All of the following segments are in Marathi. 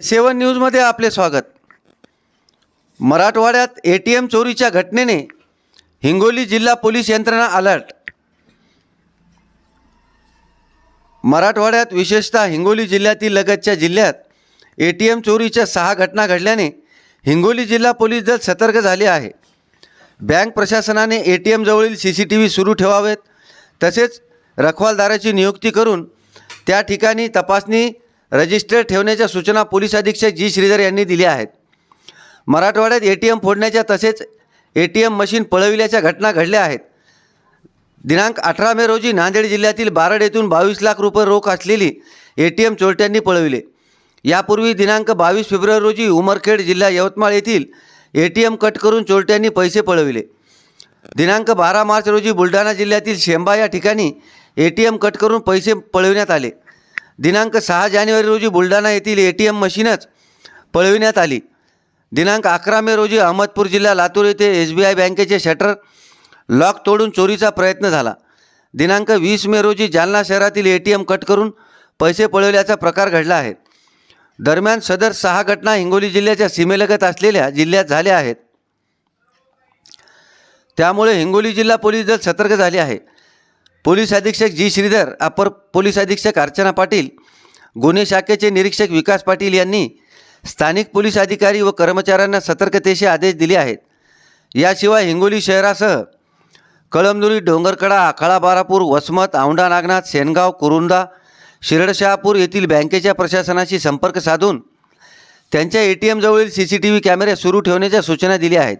सेवन न्यूजमध्ये आपले स्वागत। मराठवाड्यात एटीएम चोरीच्या घटनेने हिंगोली जिल्हा पोलीस यंत्रणा अलर्ट। मराठवाड्यात विशेषतः हिंगोली जिल्ह्यातील लगतच्या जिल्ह्यात एटीएम चोरीच्या 6 घटना घडल्याने हिंगोली जिल्हा पोलीस दल सतर्क झाले आहे। बँक प्रशासनाने एटीएम जवळील CCTV सुरू ठेवावेत, तसेच रखवालदाराची नियुक्ती करून त्या ठिकाणी तपासणी रजिस्टर ठेवण्याच्या सूचना पोलीस अधीक्षक जी श्रीधर यांनी दिल्या आहेत। मराठवाड्यात एटीएम फोडण्याच्या तसेच एटीएम मशीन पळविल्याच्या घटना घडल्या आहेत। दिनांक 18 मे रोजी नांदेड जिल्ह्यातील बारड येथून 22 लाख रुपये रोख असलेली एटीएम चोरट्यांनी पळविले। यापूर्वी दिनांक 22 फेब्रुवारी रोजी उमरखेड जिल्हा यवतमाळ येथील एटीएम कट करून चोरट्यांनी पैसे पळविले। दिनांक 12 मार्च रोजी बुलढाणा जिल्ह्यातील शेंबा या ठिकाणी एटीएम कट करून पैसे पळविण्यात आले। दिनांक 6 जानेवारी रोजी बुलढाणा येथील एटीएम मशीनच पळविण्यात आली। दिनांक 11 मे रोजी अहमदपूर जिल्हा लातूर येथे SBI बँकेचे शटर लॉक तोडून चोरीचा प्रयत्न झाला। दिनांक 20 मे रोजी जालना शहरातील एटीएम कट करून पैसे पळविल्याचा प्रकार घडला आहे। दरम्यान सदर 6 घटना हिंगोली जिल्ह्याच्या सीमेलगत असलेल्या जिल्ह्यात झाल्या आहेत। त्यामुळे हिंगोली जिल्हा पोलीस दल सतर्क झाले आहे। पोलीस अधीक्षक जी श्रीधर, अपर पोलीस अधीक्षक अर्चना पाटील, गुन्हे शाखेचे निरीक्षक विकास पाटील यांनी स्थानिक पोलीस अधिकारी व कर्मचाऱ्यांना सतर्कतेचे आदेश दिले आहेत। याशिवाय हिंगोली शहरासह कळमनुरी, डोंगरकडा, आखाडा, बारापूर, वसमत, औंढा नागनाथ, सेनगाव, कुरुंदा, शिरडशहापूर येथील बँकेच्या प्रशासनाशी संपर्क साधून त्यांच्या एटीएम जवळील CCTV कॅमेरे सुरू ठेवण्याच्या सूचना दिल्या आहेत।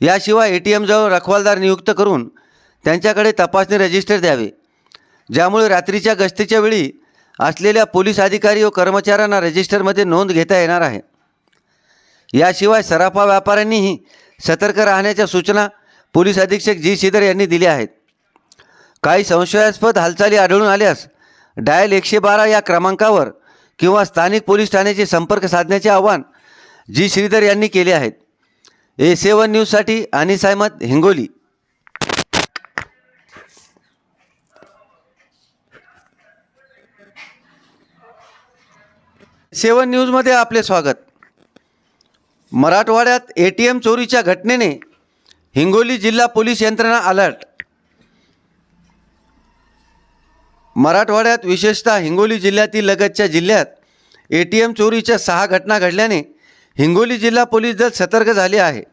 याशिवाय एटीएम जवळ रखवालदार नियुक्त करून त्यांच्याकडे तपासणी रजिस्टर द्यावे, ज्यामुळे रात्रीच्या गस्तीच्या वेळी असलेल्या पोलीस अधिकारी व कर्मचाऱ्यांना रजिस्टरमध्ये नोंद घेता येणार आहे। याशिवाय सराफा व्यापाऱ्यांनीही सतर्क राहण्याच्या सूचना पोलीस अधीक्षक जी श्रीधर यांनी दिल्या आहेत। काही संशयास्पद हालचाली आढळून आल्यास डायल 112 या क्रमांकावर किंवा स्थानिक पोलीस ठाण्याचे संपर्क साधण्याचे आवाहन जी श्रीधर यांनी केले आहेत। A7 न्यूजसाठी अनिस अहमद, हिंगोली। सेवन न्यूजमध्ये आपले स्वागत। मराठवाड्यात एटीएम चोरीच्या घटनेने हिंगोली जिल्हा पोलीस यंत्रणा अलर्ट। मराठवाड्यात विशेषतः हिंगोली जिल्ह्यातील लगतच्या जिल्ह्यात एटीएम चोरीच्या 6 घटना घडल्याने हिंगोली जिल्हा पोलीस दल सतर्क झाले आहे।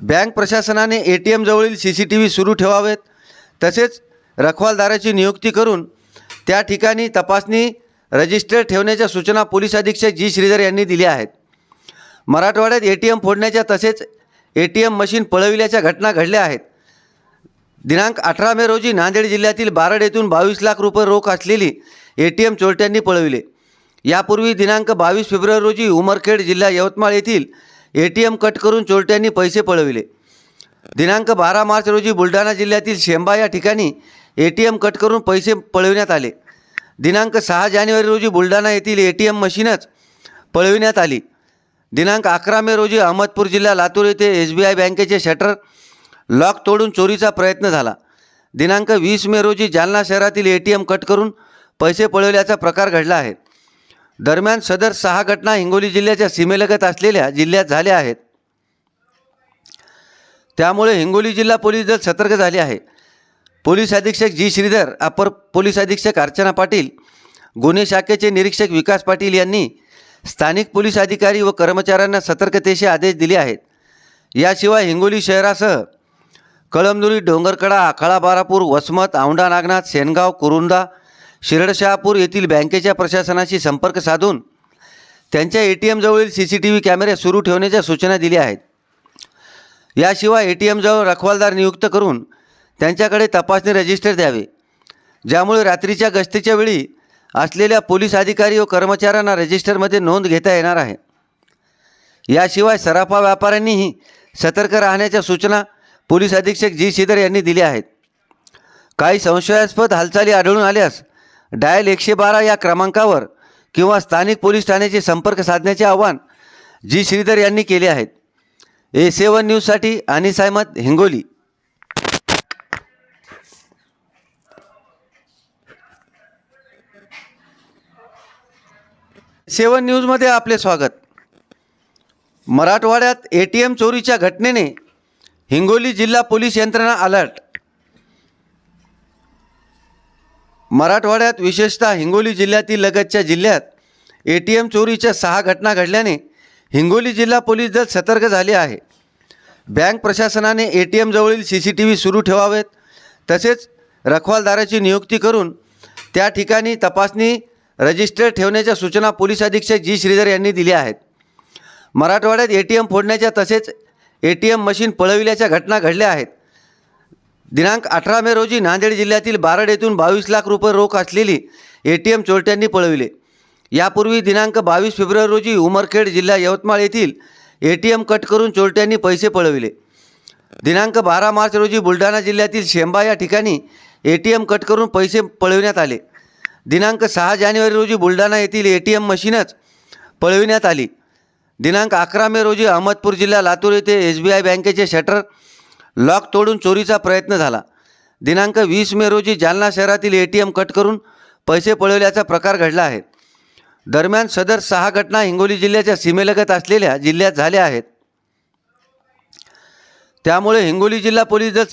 बँक प्रशासनाने एटीएम जवळील CCTV सुरू ठेवावेत, तसेच रखवालदाराची नियुक्ती करून त्या ठिकाणी तपासणी रजिस्टर ठेवण्याच्या सूचना पोलीस अधीक्षक जी श्रीधर यांनी दिल्या आहेत। मराठवाड्यात एटीएम फोडण्याच्या तसेच एटीएम मशीन पळविल्याच्या घटना घडल्या आहेत। दिनांक 18 मे रोजी नांदेड जिल्ह्यातील बारड येथून 22 लाख रुपये रोख असलेली एटीएम चोरट्यांनी पळविले। यापूर्वी दिनांक 22 फेब्रुवारी रोजी उमरखेड जिल्हा यवतमाळ येथील एटीएम कट करून चोरट्यांनी पैसे पळविले। दिनांक 12 मार्च रोजी बुलढाणा जिल्ह्यातील शेंबा या ठिकाणी एटीएम कट करून पैसे पळविण्यात आले। दिनांक 6 जानेवारी रोजी बुलढाणा येथील एटीएम मशीनच पळविण्यात आली। दिनांक 11 मे रोजी अहमदपूर जिल्हा लातूर येथे SBI बँकेचे शटर लॉक तोडून चोरीचा प्रयत्न झाला। दिनांक 20 मे रोजी जालना शहरातील एटीएम कट करून पैसे पळविल्याचा प्रकार घडला आहे। दरम्यान सदर 6 घटना हिंगोली जिल्ह्याच्या सीमेलगत असलेल्या जिल्ह्यात झाल्या आहेत। त्यामुळे हिंगोली जिल्हा पोलीस दल सतर्क झाले आहे। पोलीस अधीक्षक जी श्रीधर, अपर पोलीस अधीक्षक अर्चना पाटील, गुन्हे शाखेचे निरीक्षक विकास पाटील यांनी स्थानिक पोलीस अधिकारी व कर्मचाऱ्यांना सतर्कतेचे आदेश दिले आहेत। याशिवाय हिंगोली शहरासह कळमनुरी, डोंगरकडा, आखाडा, बारापूर, वसमत, औंढा नागनाथ, सेनगाव, कुरुंदा, शिरडशहापूर येथील बँकेच्या प्रशासनाशी संपर्क साधून त्यांच्या एटीएम जवळील CCTV कॅमेरे सुरू ठेवण्याच्या सूचना दिल्या आहेत। याशिवाय एटीएम जवळ रखवालदार नियुक्त करून त्यांच्याकडे तपासणी रजिस्टर द्यावे, ज्यामुळे रात्रीच्या गस्तीच्या वेळी असलेल्या पोलीस अधिकारी व कर्मचाऱ्यांना रजिस्टरमध्ये नोंद घेता येणार आहे। याशिवाय सराफा व्यापाऱ्यांनीही सतर्क राहण्याच्या सूचना पोलीस अधीक्षक जी श्रीधर यांनी दिल्या आहेत। काही संशयास्पद हालचाली आढळून आल्यास डायल 112 या क्रमांकावर किंवा स्थानिक पोलीस ठाण्याचे संपर्क साधण्याचे आवाहन जी श्रीधर यांनी केले आहेत। A7 न्यूजसाठी अनिस अहमद, हिंगोली। 7 न्यूजमध्ये आपले स्वागत. मराठवाड्यात ATM चोरीच्या घटनेने हिंगोली जिल्हा पोलीस यंत्रणा अलर्ट. मराठवाड्यात विशेषतः हिंगोली जिल्ह्यातील लगतच्या जिल्ह्यात ATM चोरीच्या 6 घटना घडल्याने हिंगोली जिल्हा पोलीस दल सतर्क झाले आहे. बँक प्रशासनाने ATM जवळील CCTV सुरू ठेवावेत, तसेच रखवालदाराची नियुक्ती करून त्या ठिकाणी तपासणी रजिस्टर ठेवण्याच्या सूचना पोलीस अधीक्षक जी श्रीधर यांनी दिल्या आहेत. मराठवाड्यात ATM फोडण्याच्या तसेच ATM मशीन पळविल्याच्या घटना घडल्या आहेत. दिनांक 18 मे रोजी नांदेड जिल्ह्यातील बारड येथून 22 लाख रुपये रोख असलेली ATM चोरट्यांनी पळविले. यापूर्वी दिनांक 22 फेब्रुवारी रोजी उमरखेड जिल्हा यवतमाळ येथील ATM कट करून चोरट्यांनी पैसे पळविले. दिनांक 12 मार्च रोजी बुलढाणा जिल्ह्यातील शेंबा या ठिकाणी ATM कट करून पैसे पळविण्यात आले. दिनांक 6 जानेवारी रोजी बुलढाणा येथील ATM मशीनच पळविण्यात आली. दिनांक 11 मे रोजी अहमदपूर जिल्हा लातूर येथे SBI बँकेचे शटर लॉक तोडून चोरीचा प्रयत्न झाला. दिनांक 20 मे रोजी जालना शहरातील ATM कट करून पैसे पळविल्याचा प्रकार घडला आहे. दरम्यान सदर 6 घटना हिंगोली जिल्ह्याच्या सीमेलगत असलेल्या जिल्ह्यात झाल्या आहेत. त्यामुळे हिंगोली जिल्हा पोलीस दल